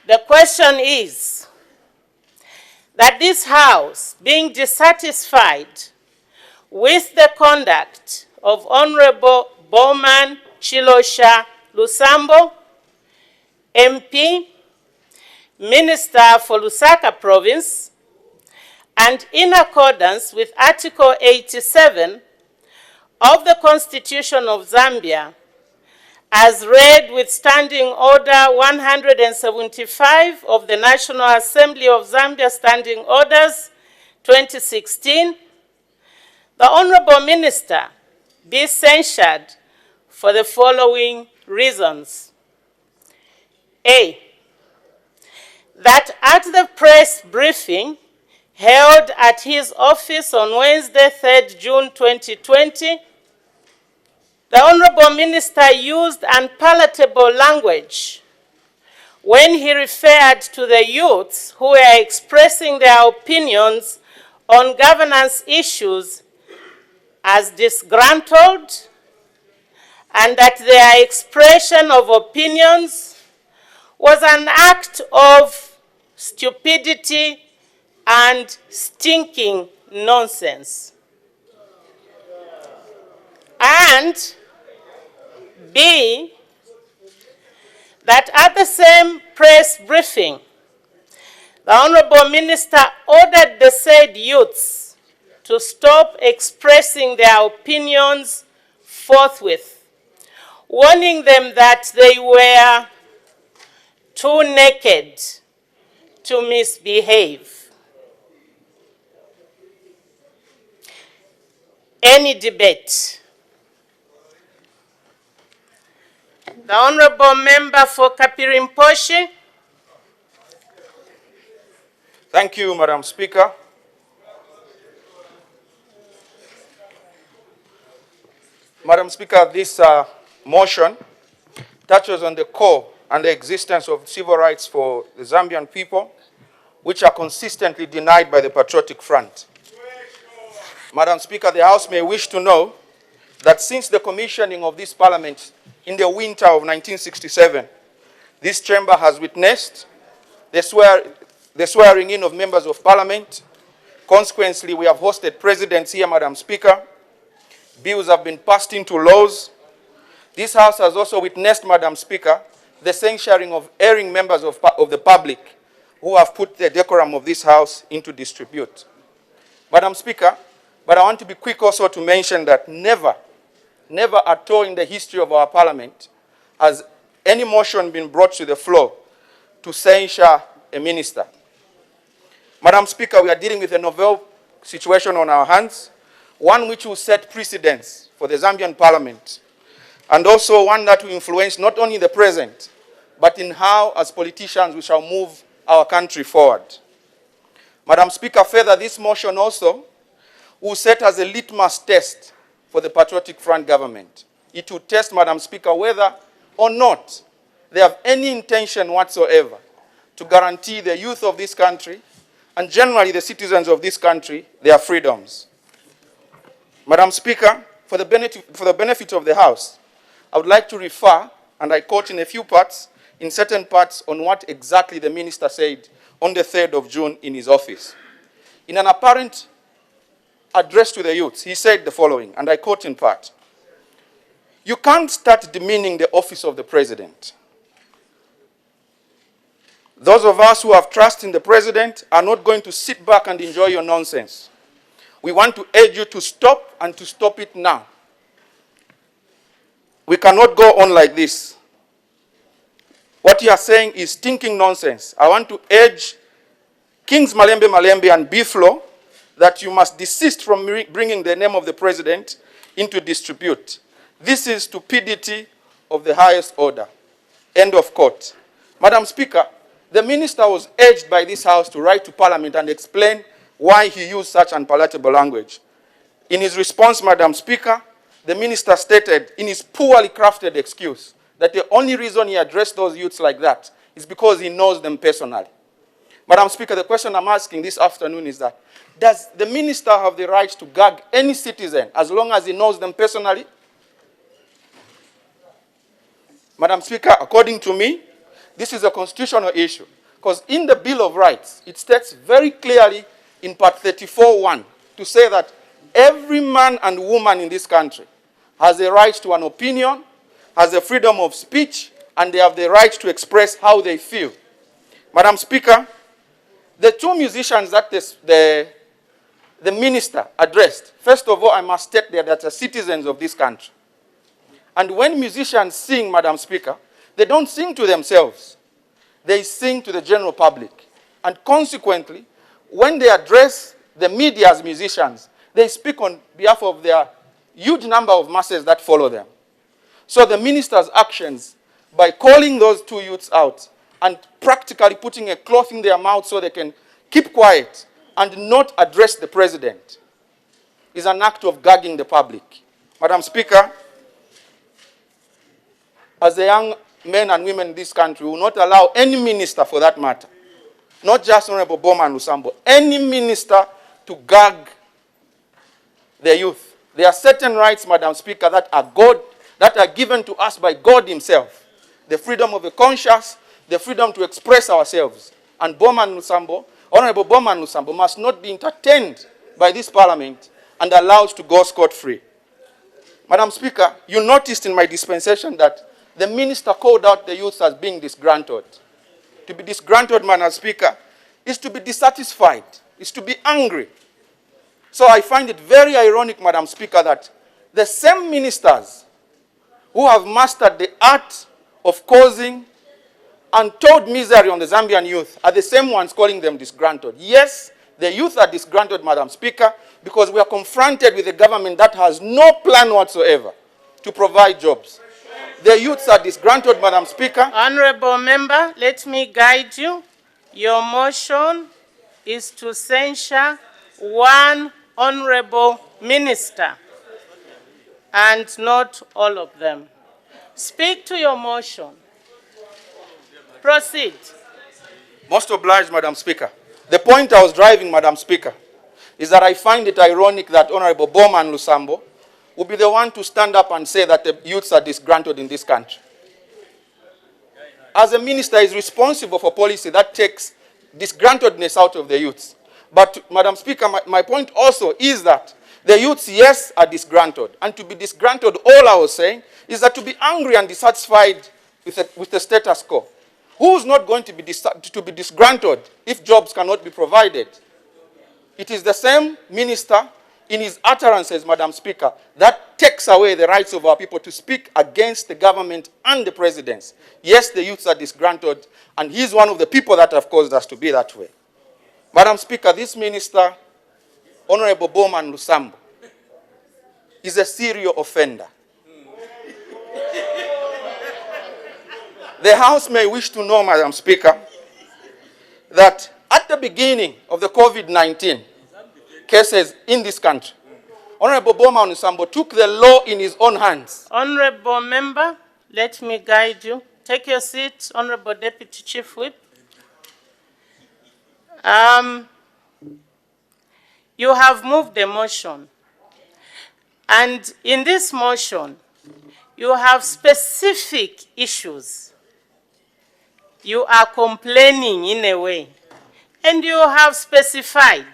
The question is that this House, being dissatisfied with the conduct of Honorable Bowman Chilosha Lusambo, MP, Minister for Lusaka Province, and in accordance with Article 87 of the Constitution of Zambia, as read with Standing Order 175 of the National Assembly of Zambia Standing Orders 2016, the Honorable Minister be censured for the following reasons. A, that at the press briefing held at his office on Wednesday, 3rd June 2020, the Honorable Minister used unpalatable language when he referred to the youths who were expressing their opinions on governance issues as disgruntled, and that their expression of opinions was an act of stupidity and stinking nonsense. And B, that at the same press briefing, the Honorable Minister ordered the said youths to stop expressing their opinions forthwith, warning them that they were too naked to misbehave. Any debate? The Honorable Member for Kapirimposhi. Thank you, Madam Speaker. Madam Speaker, this motion touches on the core and the existence of civil rights for the Zambian people, which are consistently denied by the Patriotic Front. Madam Speaker, the House may wish to know that since the commissioning of this Parliament in the winter of 1967, this chamber has witnessed the swearing in of members of Parliament. Consequently, we have hosted presidents here, Madam Speaker. Bills have been passed into laws. This House has also witnessed, Madam Speaker, the censuring of erring members of the public who have put the decorum of this House into disrepute. Madam Speaker, but I want to be quick also to mention that never at all in the history of our Parliament has any motion been brought to the floor to censure a minister. Madam Speaker, we are dealing with a novel situation on our hands, one which will set precedents for the Zambian Parliament, and also one that will influence not only the present, but in how, as politicians, we shall move our country forward. Madam Speaker, further, this motion also will set as a litmus test for the Patriotic Front government. It will test, Madam Speaker, whether or not they have any intention whatsoever to guarantee the youth of this country and generally the citizens of this country their freedoms. Madam Speaker, for the benefit of the House, I would like to refer, and I quote in a few parts, in certain parts, on what exactly the minister said on the 3rd of June in his office. In an apparent address to the youths, he said the following, and I quote in part: "You can't start demeaning the office of the president. Those of us who have trust in the president are not going to sit back and enjoy your nonsense. We want to urge you to stop, and to stop it now. We cannot go on like this. What you are saying is stinking nonsense. I want to urge Kings Malembe and Biflo that you must desist from bringing the name of the president into disrepute. This is stupidity of the highest order." End of quote. Madam Speaker, the minister was urged by this House to write to Parliament and explain why he used such unpalatable language. In his response, Madam Speaker, the minister stated in his poorly crafted excuse that the only reason he addressed those youths like that is because he knows them personally. Madam Speaker, the question I'm asking this afternoon is that, does the minister have the right to gag any citizen as long as he knows them personally? Madam Speaker, according to me, This is a constitutional issue. Because in the Bill of Rights, it states very clearly in Part 34(1) to say that every man and woman in this country has a right to an opinion, has a freedom of speech, and they have the right to express how they feel. Madam Speaker, the two musicians that the minister addressed, first of all, I must state that they are citizens of this country. And when musicians sing, Madam Speaker, they don't sing to themselves. They sing to the general public. And consequently, when they address the media as musicians, they speak on behalf of their huge number of masses that follow them. So the minister's actions, by calling those two youths out and practically putting a cloth in their mouth so they can keep quiet and not address the president, is an act of gagging the public. Madam Speaker, as the young men and women in this country, we will not allow any minister, for that matter, not just Honorable Bowman Lusambo, any minister to gag the youth. There are certain rights, Madam Speaker, that are given to us by God himself. The freedom of the conscience, the freedom to express ourselves. And Honorable Bowman Lusambo must not be entertained by this parliament and allowed to go scot-free. Madam Speaker, you noticed in my dispensation that the minister called out the youths as being disgruntled. To be disgruntled, Madam Speaker, is to be dissatisfied, is to be angry. So I find it very ironic, Madam Speaker, that the same ministers who have mastered the art of causing untold misery on the Zambian youth are the same ones calling them disgruntled. Yes, the youth are disgruntled, Madam Speaker, because we are confronted with a government that has no plan whatsoever to provide jobs. The youths are disgruntled, Madam Speaker. Honorable member, let me guide you. Your motion is to censure one honorable minister and not all of them. Speak to your motion. Proceed. Most obliged, Madam Speaker. The point I was driving, Madam Speaker, is that I find it ironic that Honorable Bowman Lusambo will be the one to stand up and say that the youths are disgruntled in this country. As a minister, he is responsible for policy that takes disgruntledness out of the youths. But, Madam Speaker, my point also is that the youths, yes, are disgruntled. And to be disgruntled, all I was saying, is that to be angry and dissatisfied with the status quo. Who's not going to be disgruntled if jobs cannot be provided? It is the same minister in his utterances, Madam Speaker, that takes away the rights of our people to speak against the government and the presidents. Yes, the youths are disgruntled, and he's one of the people that have caused us to be that way. Madam Speaker, this minister, Honorable Bowman Lusambo, is a serial offender. The House may wish to know, Madam Speaker, that at the beginning of the COVID-19 cases in this country, Honorable Bowman Lusambo took the law in his own hands. Honorable member, let me guide you. Take your seat, Honorable Deputy Chief Whip. You have moved the motion. And in this motion, you have specific issues. You are complaining in a way. And you have specified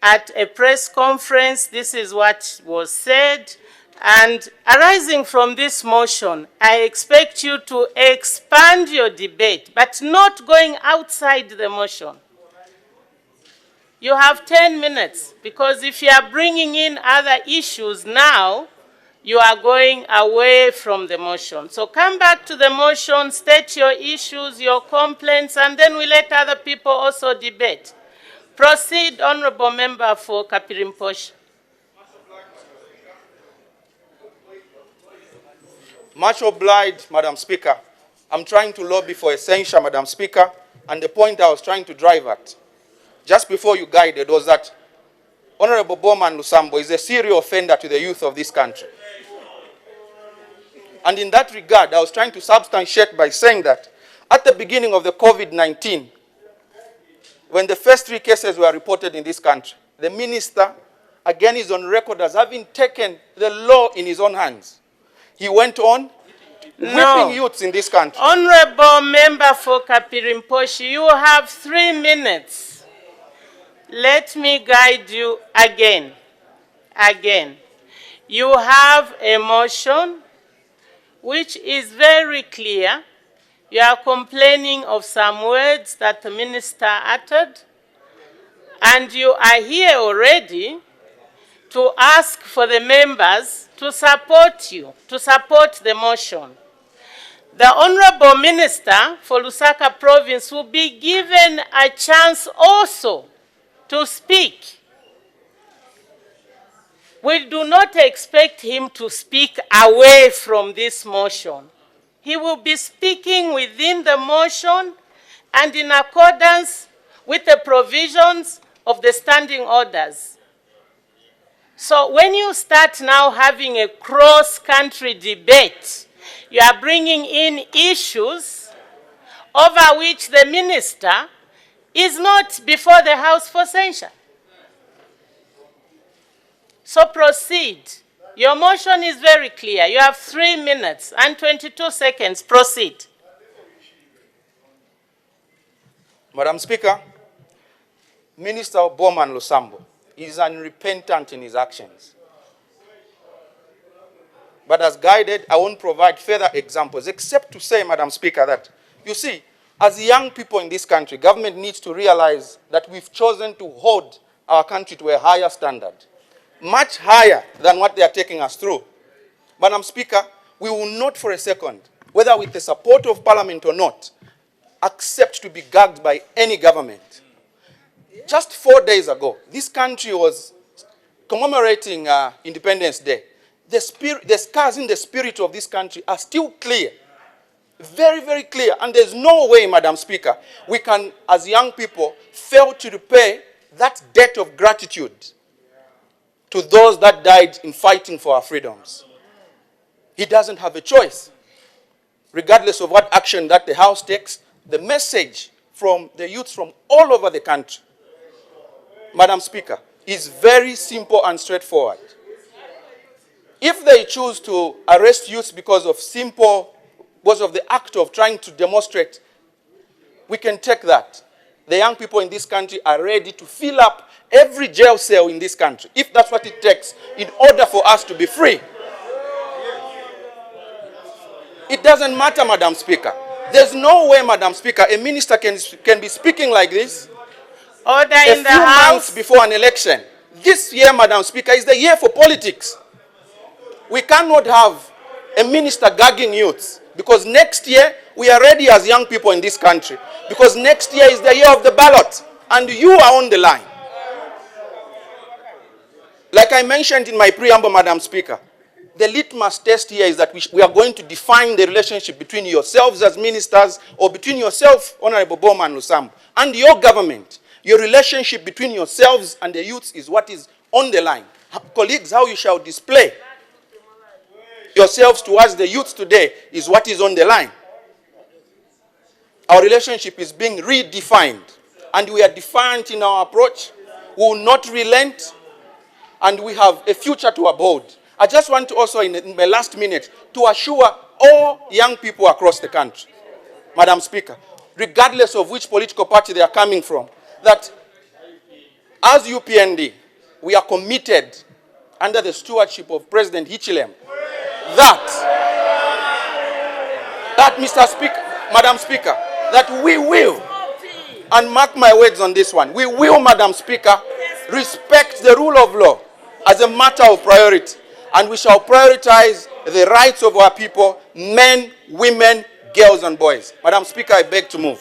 at a press conference, this is what was said. And arising from this motion, I expect you to expand your debate, but not going outside the motion. You have 10 minutes, because if you are bringing in other issues now, you are going away from the motion. So come back to the motion, state your issues, your complaints, and then we let other people also debate. Proceed, Honorable Member for Kapirimposhi. Much obliged, Madam Speaker. I'm trying to lobby for a censure, Madam Speaker, and the point I was trying to drive at, just before you guided, was that Honorable Bowman Lusambo is a serial offender to the youth of this country. And in that regard, I was trying to substantiate by saying that at the beginning of the COVID-19, when the first 3 cases were reported in this country, the minister, again, is on record as having taken the law in his own hands. He went on No. whipping youths in this country. Honorable Member for Kapirimposhi, you have 3 minutes. Let me guide you again. You have a motion which is very clear. You are complaining of some words that the minister uttered, and you are here already to ask for the members to support you, to support the motion. The Honorable Minister for Lusaka Province will be given a chance also to speak. We do not expect him to speak away from this motion. He will be speaking within the motion and in accordance with the provisions of the standing orders. So when you start now having a cross-country debate, you are bringing in issues over which the minister is not before the House for censure. So proceed. Your motion is very clear. You have 3 minutes and 22 seconds. Proceed. Madam Speaker, Minister Bowman Lusambo is unrepentant in his actions. But as guided, I won't provide further examples, except to say, Madam Speaker, that, you see, as young people in this country, government needs to realize that we've chosen to hold our country to a higher standard, much higher than what they are taking us through. Madam Speaker, we will not for a second, whether with the support of Parliament or not, accept to be gagged by any government. Just 4 days ago, this country was commemorating Independence Day. The scars in the spirit of this country are still clear. Very, very clear. And there's no way, Madam Speaker, we can, as young people, fail to repay that debt of gratitude to those that died in fighting for our freedoms. He doesn't have a choice. Regardless of what action that the House takes, the message from the youth from all over the country, Madam Speaker, is very simple and straightforward. If they choose to arrest youth because of the act of trying to demonstrate, we can take that. The young people in this country are ready to fill up every jail cell in this country, if that's what it takes, in order for us to be free. It doesn't matter, Madam Speaker. There's no way, Madam Speaker, a minister can be speaking like this Order a in the few House. months before an election. This year, Madam Speaker, is the year for politics. We cannot have a minister gagging youths, because next year we are ready as young people in this country, because next year is the year of the ballot and you are on the line. Like I mentioned in my preamble, Madam Speaker, the litmus test here is that we are going to define the relationship between yourselves as ministers, or between yourself, Honorable Bowman Lusambo, and your government. Your relationship between yourselves and the youths is what is on the line. Colleagues, how you shall display yourselves towards the youth today is what is on the line. Our relationship is being redefined, and we are defiant in our approach. We will not relent, and we have a future to uphold. I just want to also, in my last minute, to assure all young people across the country, Madam Speaker, regardless of which political party they are coming from, that as UPND, we are committed under the stewardship of President Hichilema, that Mr. Speaker, Madam Speaker, that we will, and mark my words on this one, we will, Madam Speaker, respect the rule of law as a matter of priority, and we shall prioritize the rights of our people, men, women, girls, and boys. Madam Speaker, I beg to move.